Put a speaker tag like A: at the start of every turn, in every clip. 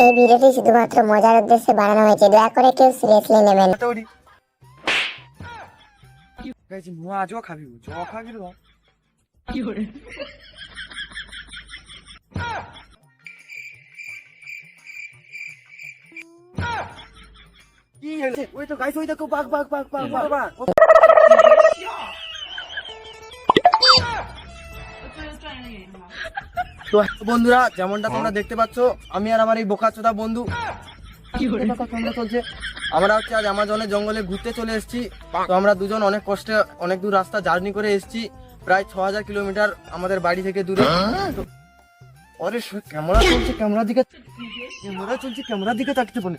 A: এই ভিডিওটি শুধুমাত্র মজার উদ্দেশ্যে বানানো হয়েছে, দয়া করে কেউ সিরিয়াসলি নেবেন না।
B: তো বন্ধুরা, যেমনটা তোমরা দেখতে পাচ্ছ, আমি আর আমার এই বোকাচোদা বন্ধু চলছে। আমরা হচ্ছে আজ আমাজনের জঙ্গলে ঘুরতে চলে এসেছি। তো আমরা দুজন অনেক কষ্টে অনেক দূর রাস্তা জার্নি করে এসেছি, প্রায় 6000 কিলোমিটার আমাদের বাড়ি থেকে দূরে। তো আরে ক্যামেরা চলছে, ক্যামেরার দিকে তাকাতে বলে।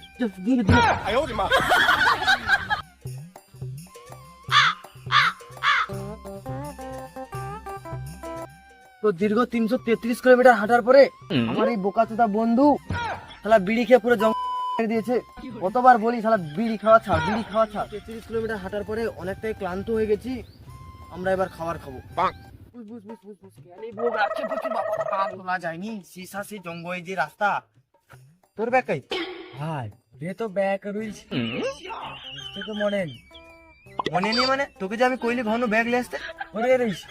B: তো দীর্ঘ 333 কিলোমিটার হাঁটার পরে আমার এই বোকাচোদা বন্ধু শালা বিড়ি খেয়ে পুরো জঙ্গল দিয়েছে। কতবার বলি শালা বিড়ি খাওয়া ছাড়। 33 কিলোমিটার হাঁটার পরে অনেকটাই ক্লান্ত হয়ে গেছি, আমরা এবার খাবার খাবো। যায়নি সিসা সে জঙ্গল যে রাস্তা তোর ব্যাগ কাই ভাই রে, তো ব্যাগ রইছে তো মনে নেই। মানে তোকে যে আমি কইলি ঘন ব্যাগ লে আসতে ঘরে রইছে,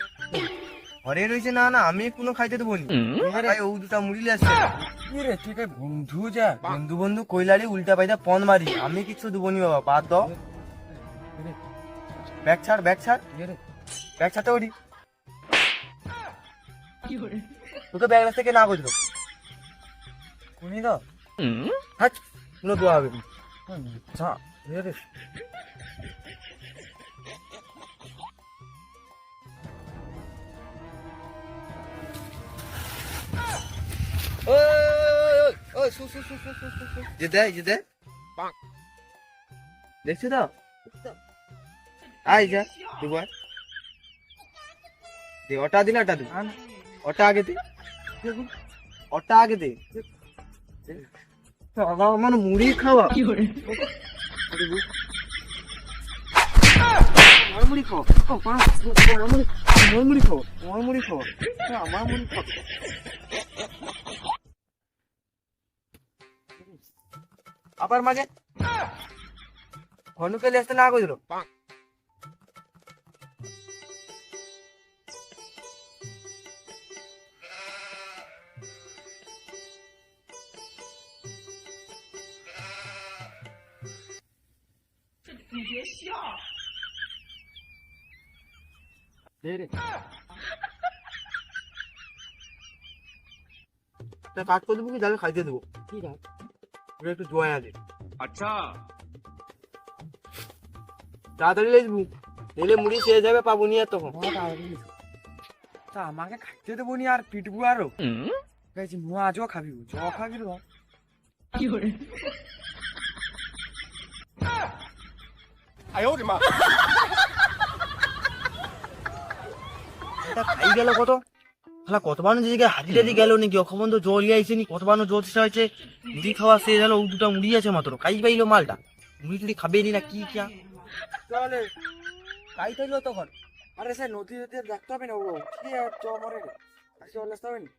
B: ঘরে রয়েছে। না আমি কোনো খাইতে দেবো নি, ও দুটা মুড়ি লে আসছে রে। ঠিক আছে বন্ধু, যা বন্ধু কইলালি উল্টা পাইতা পন মারি, আমি কিছু দেবো নি বাবা, বাদ দাও। ব্যাগ ছাড়তে ওরি তোকে ব্যাগ রাস্তা থেকে না করছিল শুনি তো হাট কোনো দোয়া হবে দেখছি তো আই যা দুবার দে, ওটা দিন ওটা দে, ওটা আগে দে, ওটা আগে দে। আমার মুড়ি খাওয়া আমার মুড়ি খাও, আমার মুড়ি খাও। আবার মাঝে ঘনুকে লেসতে না কইলো কাজ করে দেবো কি তাহলে খাইতে দেবো, ঠিক আছে একটু জোয়া আছে। আচ্ছা তাড়াতাড়ি লেসবি, এলে মুড়ি শেষ যাবে, পাবো নি আর তখন। আমাকে খাইতে দেবো নি আর পিটবো আরো মুয়া আজও খাবি খাই গেল কত কত মানুষ হাতিটা দিয়ে গেল নাকি, অখন তো জল আইসে নি, কত মানুষ জল শেষ হয়েছে, মুড়ি খাওয়া শেষ হলো, ও দুটা মুড়ি আছে মাত্র, খাই পাইলো মালটা, মুড়ি টুড়ি খাবে নি না কি কিয়া চলে খাই থাকলো তখন। আরে স্যার নদী দেখতে হবে না, ও কি চ মরে আসতে হবে না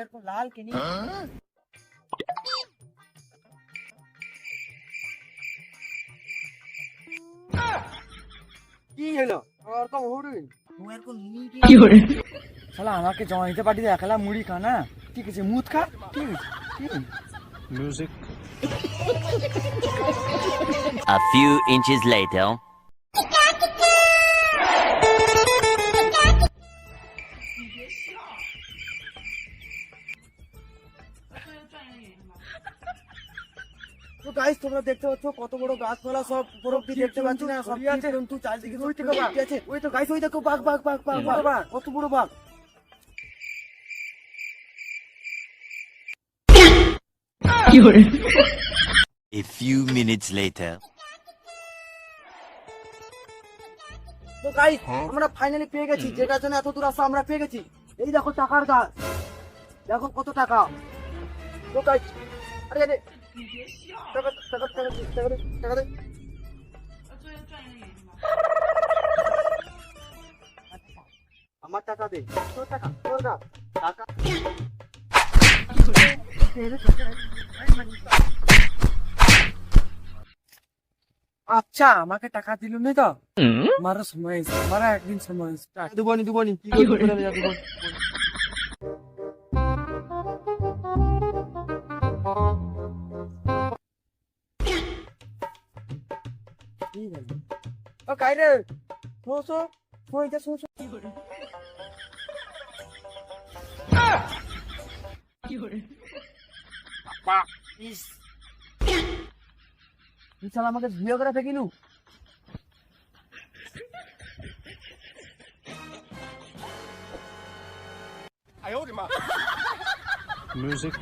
B: এরকম লাল কিনি কি হলো ওরকম হরুন শালা আমাকে জমা দিতে পাঠিয়ে একলা মুড়ি খা না, ঠিক আছে মুদ খা, ঠিক আছে
C: Music. A few inches later.
B: তো গাইস তোমরা দেখতে পাচ্ছ কত বড় গাছপালা, সব বরফ দিয়ে দেখতে পাচ্ছি না, সব আছে কিন্তু চারদিকে ওই থেকে বাঘ আছে, ওই তো গাইস ওই দেখো বাঘ কত বড় বাঘ।
C: A few minutes later.
B: তো গাইস আমরা ফাইনালি পেয়ে গেছি, যেটার জন্য এত দূর আসা আমরা পেয়ে গেছি। এই দেখো টাকার গাছ, দেখো কত টাকা। তো গাইস আরে টাকা দে আমার টাকা দে, তোর টাকা আচ্ছা আমাকে টাকা দিল নি তো আমারও সময় হয়েছে, আমারও একদিন সময় হয়েছে। দুবনি দুবনি কি করবি বলে যা, দুবনি। ঠিক আছে। ও কাইরে শোষো শোইটা শোষো ইস তুই শালা আমাকে বিয়ে করে ফেকিলু।
C: Music.